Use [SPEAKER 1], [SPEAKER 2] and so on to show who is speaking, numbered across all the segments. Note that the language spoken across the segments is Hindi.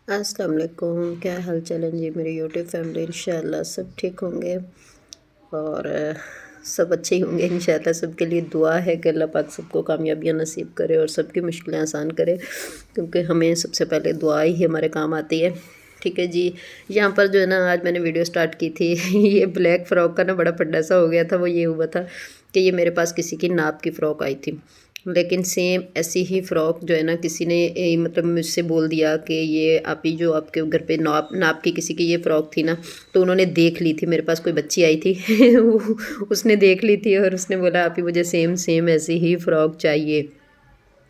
[SPEAKER 1] अस्सलाम वालेकुम, क्या हाल चाल है जी मेरी यूट्यूब फैमिली। इंशाल्लाह सब ठीक होंगे और सब अच्छे ही होंगे इंशाल्लाह। सबके लिए दुआ है कि अल्लाह पाक सबको कामयाबियाँ नसीब करे और सबकी मुश्किलें आसान करे, क्योंकि हमें सबसे पहले दुआ ही हमारे काम आती है। ठीक है जी। यहाँ पर जो है ना, आज मैंने वीडियो स्टार्ट की थी ये ब्लैक फ़्रॉक का ना बड़ा फड्डा सा हो गया था। वो ये हुआ था कि ये मेरे पास किसी की नाप की फ़्रॉक आई थी, लेकिन सेम ऐसी ही फ़्रॉक जो है ना किसी ने मतलब मुझसे बोल दिया कि ये आप ही जो आपके घर पे नाप नाप की किसी की ये फ़्रॉक थी ना, तो उन्होंने देख ली थी। मेरे पास कोई बच्ची आई थी उसने देख ली थी और उसने बोला आप ही मुझे सेम सेम ऐसी ही फ़्रॉक चाहिए।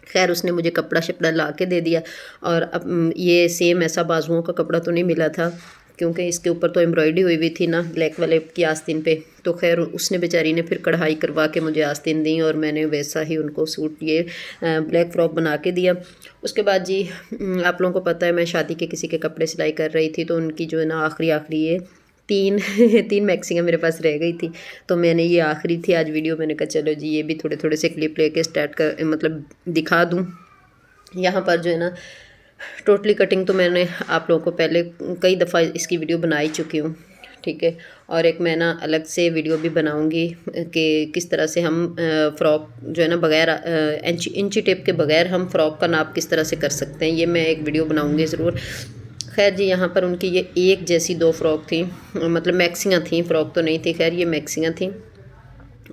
[SPEAKER 1] खैर उसने मुझे कपड़ा शपड़ा ला के दे दिया। और अब ये सेम ऐसा बाजुओं का कपड़ा तो नहीं मिला था, क्योंकि इसके ऊपर तो एम्ब्रॉयडरी हुई हुई थी ना ब्लैक वाले की आस्तीन पे। तो खैर उसने बेचारी ने फिर कढ़ाई करवा के मुझे आस्तीन दी और मैंने वैसा ही उनको सूट ये ब्लैक फ़्रॉक बना के दिया। उसके बाद जी आप लोगों को पता है मैं शादी के किसी के कपड़े सिलाई कर रही थी, तो उनकी जो है ना आखिरी आखिरी ये तीन तीन मैक्सियाँ मेरे पास रह गई थी। तो मैंने ये आखिरी थी आज वीडियो, मैंने कहा चलो जी ये भी थोड़े थोड़े से क्लिप लेके स्टार्ट कर मतलब दिखा दूँ। यहाँ पर जो है ना टोटली कटिंग तो मैंने आप लोगों को पहले कई दफ़ा इसकी वीडियो बना ही चुकी हूँ। ठीक है। और एक मैं ना अलग से वीडियो भी बनाऊंगी कि किस तरह से हम फ़्रॉक जो है ना बग़ैर इंची टेप के बग़ैर हम फ़्रॉक का नाप किस तरह से कर सकते हैं, ये मैं एक वीडियो बनाऊंगी ज़रूर। खैर जी यहाँ पर उनकी ये एक जैसी दो फ़्रॉक थी, मतलब मैक्सियाँ थी, फ़्रॉक तो नहीं थी। खैर ये मैक्सियाँ थी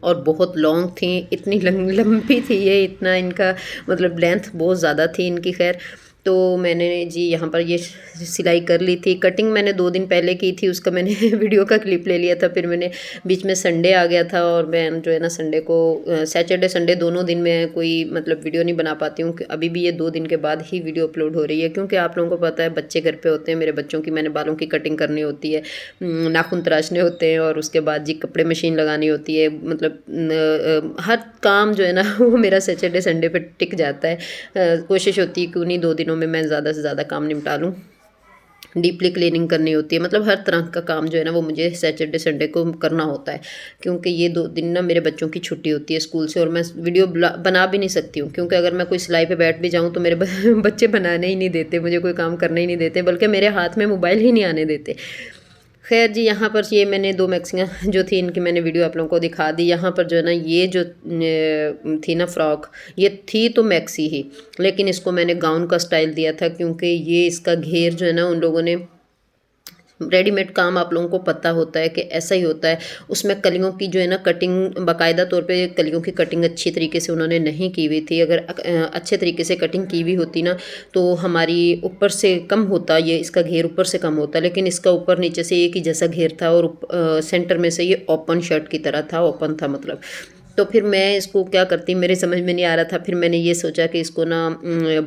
[SPEAKER 1] और बहुत लॉन्ग थी, इतनी लंबी थी ये, इतना इनका मतलब लेंथ बहुत ज़्यादा थी इनकी। खैर तो मैंने जी यहाँ पर ये सिलाई कर ली थी। कटिंग मैंने 2 दिन पहले की थी, उसका मैंने वीडियो का क्लिप ले लिया था। फिर मैंने बीच में संडे आ गया था और मैं जो है ना संडे को सैटरडे संडे दोनों दिन में कोई मतलब वीडियो नहीं बना पाती हूँ। अभी भी ये 2 दिन के बाद ही वीडियो अपलोड हो रही है, क्योंकि आप लोगों को पता है बच्चे घर पे होते हैं मेरे बच्चों की, मैंने बालों की कटिंग करनी होती है, नाखून तराशने होते हैं और उसके बाद जी कपड़े मशीन लगानी होती है। मतलब हर काम जो है ना वो मेरा सैटरडे संडे पे टिक जाता है। कोशिश होती है कि उन्हीं 2 दिनों में मैं ज़्यादा से ज़्यादा काम निपटा लूँ। डीपली क्लीनिंग करनी होती है, मतलब हर तरह का काम जो है ना वो मुझे सैटरडे संडे को करना होता है, क्योंकि ये 2 दिन ना मेरे बच्चों की छुट्टी होती है स्कूल से और मैं वीडियो बना भी नहीं सकती हूँ, क्योंकि अगर मैं कोई सिलाई पे बैठ भी जाऊँ तो मेरे बच्चे बनाने ही नहीं देते, मुझे कोई काम करने ही नहीं देते, बल्कि मेरे हाथ में मोबाइल ही नहीं आने देते। खैर जी यहाँ पर ये मैंने 2 मैक्सियाँ जो थी इनकी मैंने वीडियो आप लोगों को दिखा दी। यहाँ पर जो है ना ये जो थी ना फ़्रॉक, ये थी तो मैक्सी ही, लेकिन इसको मैंने गाउन का स्टाइल दिया था, क्योंकि ये इसका घेर जो है ना उन लोगों ने रेडीमेड काम आप लोगों को पता होता है कि ऐसा ही होता है। उसमें कलियों की जो है ना कटिंग बाकायदा तौर पे कलियों की कटिंग अच्छी तरीके से उन्होंने नहीं की हुई थी। अगर अच्छे तरीके से कटिंग की हुई होती ना तो हमारी ऊपर से कम होता, ये इसका घेर ऊपर से कम होता, लेकिन इसका ऊपर नीचे से एक ही जैसा घेर था और सेंटर में से ये ओपन शर्ट की तरह था, ओपन था मतलब। तो फिर मैं इसको क्या करती, मेरे समझ में नहीं आ रहा था, फिर मैंने ये सोचा कि इसको ना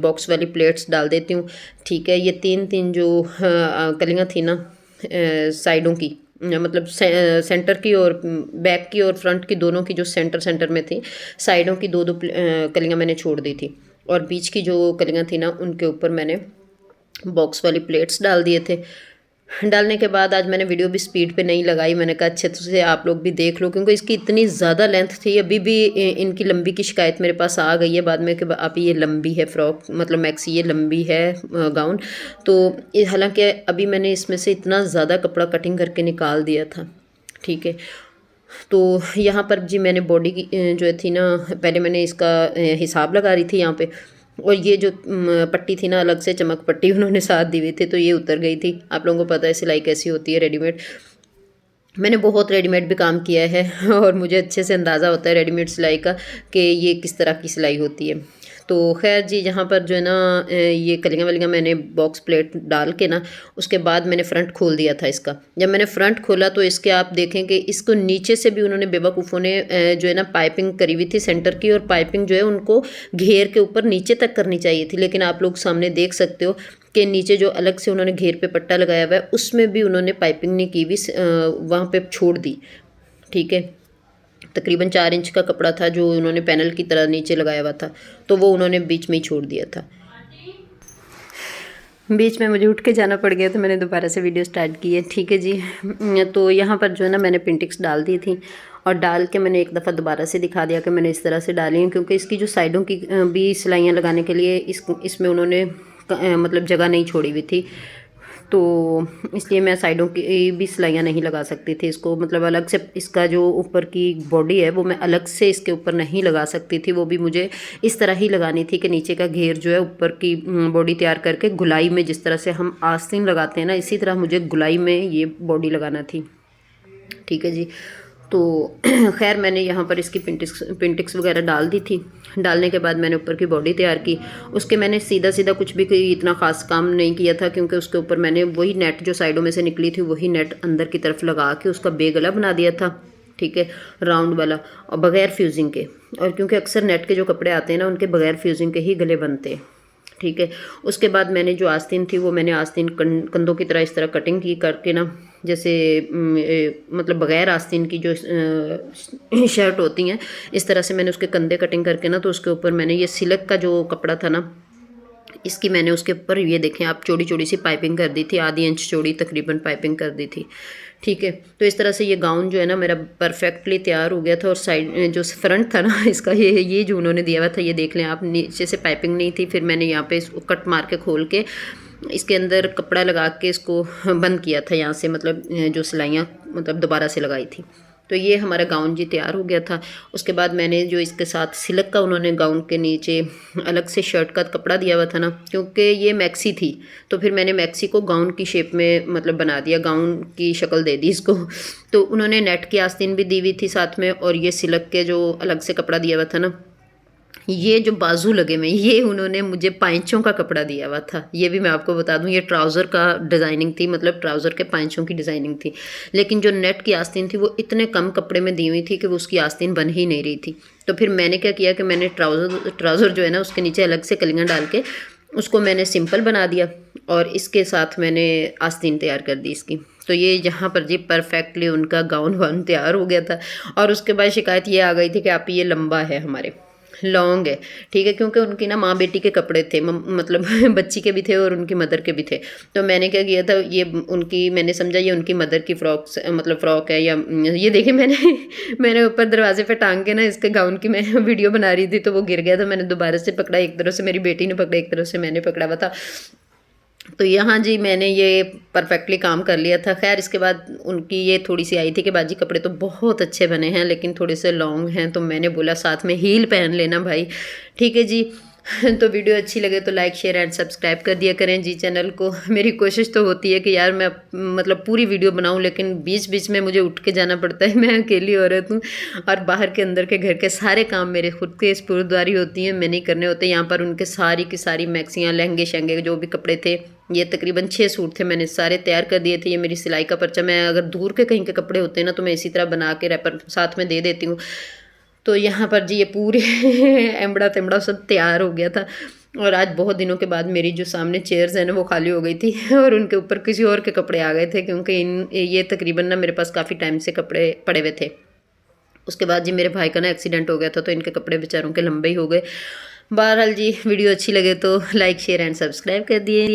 [SPEAKER 1] बॉक्स वाली प्लेट्स डाल देती हूँ। ठीक है। ये 3-3 जो कलियाँ थी ना साइडों की, मतलब सेंटर की और बैक की और फ्रंट की, दोनों की जो सेंटर सेंटर में थी, साइडों की 2-2 कलियाँ मैंने छोड़ दी थी और बीच की जो कलियाँ थी ना उनके ऊपर मैंने बॉक्स वाली प्लेट्स डाल दिए थे। डालने के बाद आज मैंने वीडियो भी स्पीड पे नहीं लगाई, मैंने कहा अच्छे से आप लोग भी देख लो, क्योंकि इसकी इतनी ज़्यादा लेंथ थी। अभी भी इनकी लंबी की शिकायत मेरे पास आ गई है बाद में कि आप ये लंबी है फ़्रॉक, मतलब मैक्सी ये लंबी है गाउन। तो हालांकि अभी मैंने इसमें से इतना ज़्यादा कपड़ा कटिंग करके निकाल दिया था। ठीक है। तो यहाँ पर जी मैंने बॉडी की जो थी ना, पहले मैंने इसका हिसाब लगा रही थी यहाँ पे, और ये जो पट्टी थी ना अलग से चमक पट्टी उन्होंने साथ दी हुई थी, तो ये उतर गई थी। आप लोगों को पता है सिलाई कैसी होती है रेडीमेड, मैंने बहुत रेडीमेड भी काम किया है और मुझे अच्छे से अंदाज़ा होता है रेडीमेड सिलाई का कि ये किस तरह की सिलाई होती है। तो खैर जी यहाँ पर जो है ना ये कलियाँ वलियाँ मैंने बॉक्स प्लेट डाल के ना उसके बाद मैंने फ़्रंट खोल दिया था इसका। जब मैंने फ़्रंट खोला तो इसके आप देखें कि इसको नीचे से भी उन्होंने बेवकूफ़ों ने जो है ना पाइपिंग करी हुई थी सेंटर की, और पाइपिंग जो है उनको घेर के ऊपर नीचे तक करनी चाहिए थी, लेकिन आप लोग सामने देख सकते हो कि नीचे जो अलग से उन्होंने घेर पे पट्टा लगाया हुआ है उसमें भी उन्होंने पाइपिंग नहीं की हुई, वहाँ पे छोड़ दी। ठीक है। तकरीबन 4 इंच का कपड़ा था जो उन्होंने पैनल की तरह नीचे लगाया हुआ था, तो वो उन्होंने बीच में ही छोड़ दिया था। बीच में मुझे उठ के जाना पड़ गया तो मैंने दोबारा से वीडियो स्टार्ट की है। ठीक है जी। तो यहाँ पर जो है ना मैंने पिंटिक्स डाल दी थी और डाल के मैंने एक दफ़ा दोबारा से दिखा दिया कि मैंने इस तरह से डाली हैं, क्योंकि इसकी जो साइडों की भी सिलाइयाँ लगाने के लिए इसमें उन्होंने मतलब जगह नहीं छोड़ी हुई थी, तो इसलिए मैं साइडों की भी सिलाइयाँ नहीं लगा सकती थी इसको, मतलब अलग से इसका जो ऊपर की बॉडी है वो मैं अलग से इसके ऊपर नहीं लगा सकती थी। वो भी मुझे इस तरह ही लगानी थी कि नीचे का घेर जो है ऊपर की बॉडी तैयार करके गुलाई में जिस तरह से हम आस्तीन लगाते हैं ना, इसी तरह मुझे गुलाई में ये बॉडी लगाना थी। ठीक है जी। तो खैर मैंने यहाँ पर इसकी पिंटिक्स वगैरह डाल दी थी। डालने के बाद मैंने ऊपर की बॉडी तैयार की। उसके मैंने सीधा सीधा कुछ भी कोई इतना ख़ास काम नहीं किया था, क्योंकि उसके ऊपर मैंने वही नेट जो साइडों में से निकली थी वही नेट अंदर की तरफ लगा के उसका बे गला बना दिया था। ठीक है, राउंड वाला और बग़ैर फ्यूजिंग के। और क्योंकि अक्सर नेट के जो कपड़े आते हैं ना उनके बग़ैर फ्यूजिंग के ही गले बनते हैं। ठीक है, उसके बाद मैंने जो आस्तीन थी वो मैंने आस्तीन कंधों की तरह इस तरह कटिंग की करके ना, जैसे मतलब बग़ैर आस्तीन की जो शर्ट होती हैं इस तरह से मैंने उसके कंधे कटिंग करके ना, तो उसके ऊपर मैंने ये सिल्क का जो कपड़ा था ना इसकी मैंने उसके ऊपर ये देखें आप चौड़ी चौड़ी सी पाइपिंग कर दी थी, आधी इंच चौड़ी तकरीबन पाइपिंग कर दी थी। ठीक है, तो इस तरह से ये गाउन जो है ना मेरा परफेक्टली तैयार हो गया था। और साइड जो फ्रंट था ना इसका, ये जो उन्होंने दिया हुआ था ये देख लें आप, नीचे से पाइपिंग नहीं थी, फिर मैंने यहाँ पे इसको कट मार के खोल के इसके अंदर कपड़ा लगा के इसको बंद किया था यहाँ से, मतलब जो सिलाइयाँ मतलब दोबारा से लगाई थी। तो ये हमारा गाउन जी तैयार हो गया था। उसके बाद मैंने जो इसके साथ सिल्क का उन्होंने गाउन के नीचे अलग से शर्ट का कपड़ा दिया हुआ था ना, क्योंकि ये मैक्सी थी तो फिर मैंने मैक्सी को गाउन की शेप में मतलब बना दिया, गाउन की शक्ल दे दी इसको। तो उन्होंने नेट की आस्तीन भी दी हुई थी साथ में, और ये सिल्क के जो अलग से कपड़ा दिया हुआ था ना, ये जो बाजू लगे में ये उन्होंने मुझे पाइंचों का कपड़ा दिया हुआ था। ये भी मैं आपको बता दूं, ये ट्राउज़र का डिज़ाइनिंग थी, मतलब ट्राउज़र के पाइंचों की डिज़ाइनिंग थी। लेकिन जो नेट की आस्तीन थी वो इतने कम कपड़े में दी हुई थी कि वो उसकी आस्तीन बन ही नहीं रही थी। तो फिर मैंने क्या किया कि मैंने ट्राउज़र जो है ना उसके नीचे अलग से कलियाँ डाल के उसको मैंने सिंपल बना दिया, और इसके साथ मैंने आस्तीन तैयार कर दी इसकी। तो ये यहाँ पर जी परफेक्टली उनका गाउन वाउन तैयार हो गया था। और उसके बाद शिकायत ये आ गई थी कि आप ये लंबा है, हमारे लॉन्ग है। ठीक है, क्योंकि उनकी ना माँ बेटी के कपड़े थे, मतलब बच्ची के भी थे और उनकी मदर के भी थे। तो मैंने क्या किया था, ये उनकी मैंने समझा ये उनकी मदर की फ्रॉक मतलब फ़्रॉक है, या ये देखिए मैंने ऊपर दरवाजे पे टांग के ना इसके गाउन की मैं वीडियो बना रही थी तो वो गिर गया था। मैंने दोबारा से पकड़ा, एक तरफ से मेरी बेटी ने पकड़ा, एक तरफ से मैंने पकड़ा हुआ था। तो यहाँ जी मैंने ये परफेक्टली काम कर लिया था। खैर इसके बाद उनकी ये थोड़ी सी आई थी कि बाजी कपड़े तो बहुत अच्छे बने हैं लेकिन थोड़े से लॉन्ग हैं, तो मैंने बोला साथ में हील पहन लेना भाई। ठीक है जी। तो वीडियो अच्छी लगे तो लाइक शेयर एंड सब्सक्राइब कर दिया करें जी चैनल को। मेरी कोशिश तो होती है कि यार मैं मतलब पूरी वीडियो बनाऊं, लेकिन बीच बीच में मुझे उठ के जाना पड़ता है। मैं अकेली औरत हूँ और बाहर के अंदर के घर के सारे काम मेरे खुद के स्पुर्दवारी होती हैं, मैंने करने होते हैं। यहाँ पर उनके सारी की सारी मैक्सियाँ, लहंगे शहंगे जो भी कपड़े थे, ये तकरीबन 6 सूट थे, मैंने सारे तैयार कर दिए थे। ये मेरी सिलाई का पर्चा, मैं अगर दूर के कहीं के कपड़े होते हैं ना तो मैं इसी तरह बना के रैपर साथ में दे देती हूँ। तो यहाँ पर जी ये पूरे एम्बड़ा तेम्बड़ा सब तैयार हो गया था। और आज बहुत दिनों के बाद मेरी जो सामने चेयर्स हैं ना वो खाली हो गई थी और उनके ऊपर किसी और के कपड़े आ गए थे, क्योंकि ये तकरीबन ना मेरे पास काफ़ी टाइम से कपड़े पड़े हुए थे। उसके बाद जी मेरे भाई का ना एक्सीडेंट हो गया था तो इनके कपड़े बेचारों के लंबे ही हो गए। बहरहाल जी वीडियो अच्छी लगे तो लाइक शेयर एंड सब्सक्राइब कर दिए।